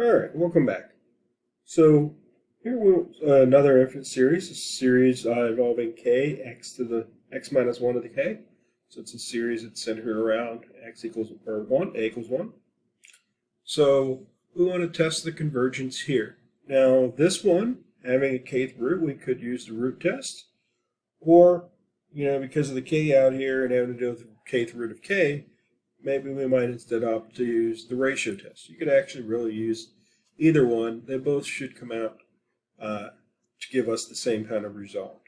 All right, welcome back. So here we'll another infinite series, a series involving k x to the x minus 1 to the k. So it's a series that's centered around x equals or 1, a equals 1. So we want to test the convergence here. Now this one, having a kth root, we could use the root test. Or, because of the k out here and having to deal with the kth root of k, maybe we might instead opt to use the ratio test. You could actually really use either one. They both should come out to give us the same kind of result.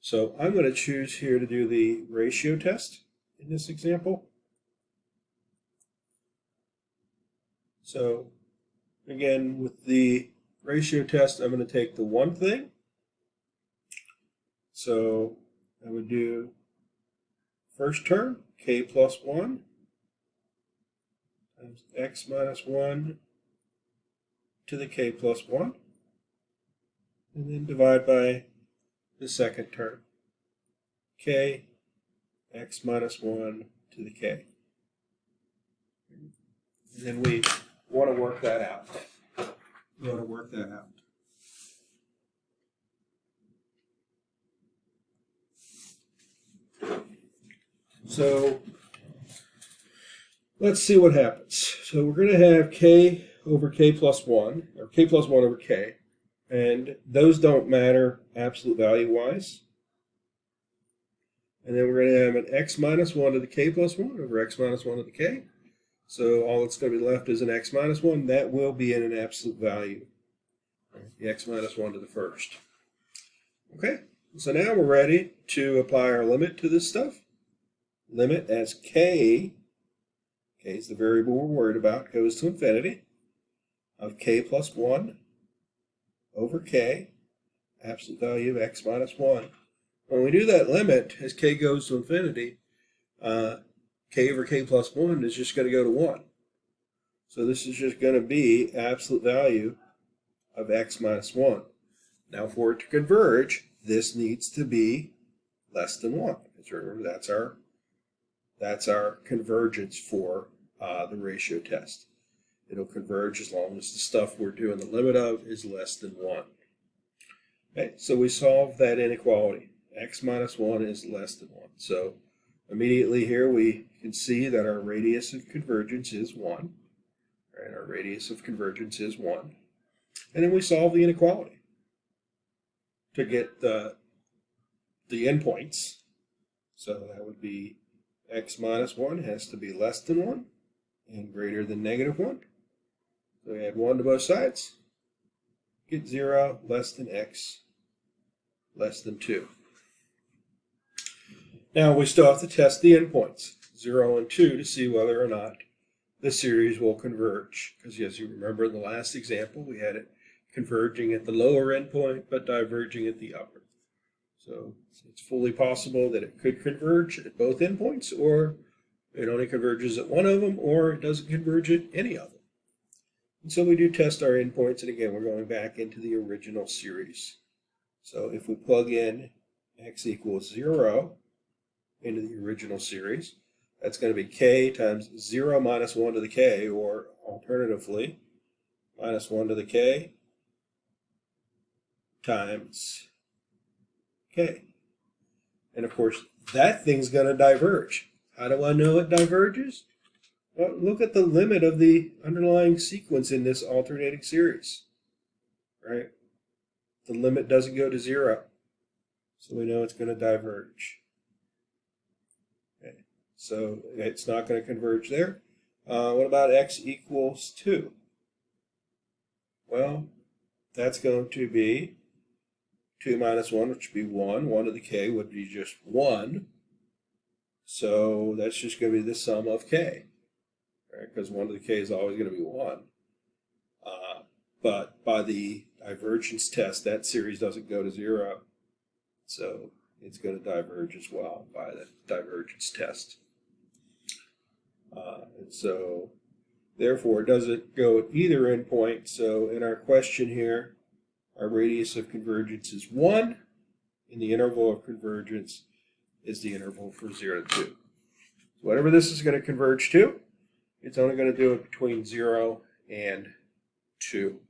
So I'm going to choose here to do the ratio test in this example. So again, with the ratio test, I'm going to take the one thing. So I would do first term, k plus 1 times x minus 1 to the k plus 1, and then divide by the second term, k x minus 1 to the k. And then we want to work that out. So let's see what happens. So we're going to have k over k plus 1, or k plus 1 over k, and those don't matter absolute value-wise. And then we're going to have an x minus 1 to the k plus 1 over x minus 1 to the k. So all that's going to be left is an x minus 1. That will be in an absolute value. The x minus 1 to the first. Okay, so now we're ready to apply our limit to this stuff. Limit as k is the variable we're worried about, goes to infinity, of k plus 1 over k, absolute value of x minus 1. When we do that limit, as k goes to infinity, k over k plus 1 is just going to go to 1. So this is just going to be absolute value of x minus 1. Now for it to converge, this needs to be less than 1. Because remember, that's our convergence for the ratio test. It'll converge as long as the stuff we're doing the limit of is less than 1. Okay, so we solve that inequality. X minus 1 is less than 1. So immediately here we can see that our radius of convergence is 1. Right, our radius of convergence is 1. And then we solve the inequality to get the endpoints. So that would be x minus 1 has to be less than 1 and greater than negative 1. So we add 1 to both sides. Get 0 less than x less than 2. Now we still have to test the endpoints, 0 and 2, to see whether or not the series will converge. Because as you remember in the last example, we had it converging at the lower endpoint but diverging at the upper. So it's fully possible that it could converge at both endpoints, or it only converges at one of them, or it doesn't converge at any of them. And so we do test our endpoints, and again, we're going back into the original series. So if we plug in x equals 0 into the original series, that's going to be k times 0 minus 1 to the k, or alternatively, minus 1 to the k times k. And of course, that thing's going to diverge. How do I know it diverges? Well, look at the limit of the underlying sequence in this alternating series, right? The limit doesn't go to 0, so we know it's going to diverge. Okay, so it's not going to converge there. What about x equals 2? Well, that's going to be 2 minus 1, which would be 1. 1 to the k would be just 1. So that's just going to be the sum of k, right? Because 1 to the k is always going to be 1. But by the divergence test, that series doesn't go to 0. So it's going to diverge as well by the divergence test. And so therefore, it doesn't go at either endpoint. So in our question here, our radius of convergence is 1, and the interval of convergence is the interval for 0 to 2. So whatever this is going to converge to, it's only going to do it between 0 and 2.